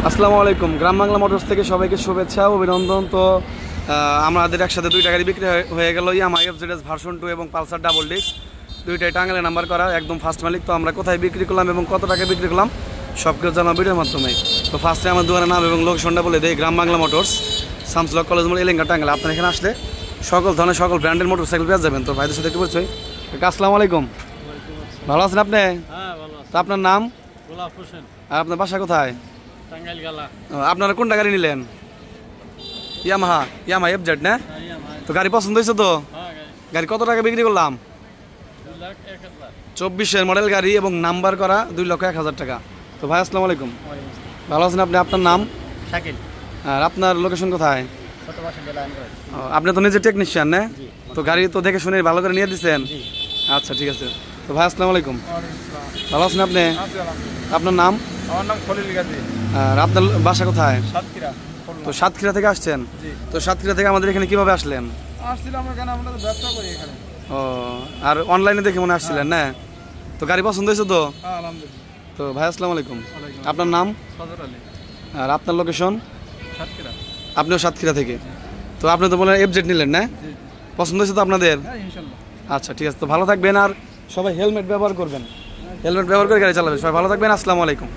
আসসালামু আলাইকুম। গ্রাম বাংলা মোটরস থেকে সবাইকে শুভেচ্ছা ও অভিনন্দন। তো আমাদের একসাথে দুইটা গাড়ি বিক্রি হয়ে গেল, ইয়ামাহা এফজেডএস ভার্সন 2 এবং পালসার ডাবল ডিস্ক, দুইটাই টাঙ্গাইলে নাম্বার করা, একদম ফার্স্ট মালিক। তো আমরা কোথায় বিক্রি করলাম এবং কত টাকা বিক্রি করলাম সব কিছু জানাবো ভিডিওর মাধ্যমে। তো ফার্স্টে আমার দোকানের নাম এবং লোকেশনটা বলে দেয়, গ্রাম বাংলা মোটরস, শামসুল কলেজ মোড়, এলেঙ্গা, টাঙ্গাইল। আপনার এখানে আসলে সকল ধরনের সকল ব্র্যান্ডের মোটরসাইকেল পেয়ে যাবেন। তো ভাইদের সাথে একটু পরিচয়। আসসালামু আলাইকুম, ভালো আছেন আপনি? তো আপনার নাম? আর আপনার বাসা কোথায়? আপনারা কোনটা গাড়ি নিলেন? ইয়ামাহা এফজেড না? তো গাড়ি পছন্দ হয়েছে তো? গাড়ি কত টাকা বিক্রি করলাম? 24-এর মডেল গাড়ি এবং নাম্বার করা 2,01,000 টাকা। তো ভাই আসসালামু আলাইকুম, ভালো আছেন আপনি? আপনার নাম? শাকিল। আর আপনার লোকেশন কোথায়? আপনি তো নিজে টেকনিশিয়ান না? তো গাড়ি তো দেখে শুনে ভালো করে নিয়ে দিচ্ছেন। আচ্ছা ঠিক আছে। তো ভাই আসসালামু আলাইকুম, ভালো আছেন আপনি? আপনার নাম? আমার নাম খলিল গাজী। আর আপনার বাসা কোথায়? সাতক্ষীরা। তো সাতক্ষীরা থেকে আসছেন? তো সাতক্ষীরা থেকে আমাদের এখানে কিভাবে আসলেন? আসছিলাম এখানে, আমরা তো ব্যবসা করি এখানে। ও, আর অনলাইনে দেখে মনে আসছিলেন না? তো গাড়ি পছন্দ হয়েছে তো? আলহামদুলিল্লাহ। তো ভাই আসসালামু আলাইকুম, আপনার নাম? ফজর আলী। আর আপনার লোকেশন? সাতক্ষীরা। আপনিও সাতক্ষীরা থেকে? তো আপনি তো বলেন এফজেড নিলেন না? পছন্দ হয়েছে তো আপনাদের? হ্যাঁ ইনশাআল্লাহ। আচ্ছা ঠিক আছে। তো ভালো থাকবেন, আর সবাই হেলমেট ব্যবহার করবেন, হেলমেট ব্যবহার করে গাড়ি চালাবেন। সবাই ভালো থাকবেন, আসসালামু আলাইকুম।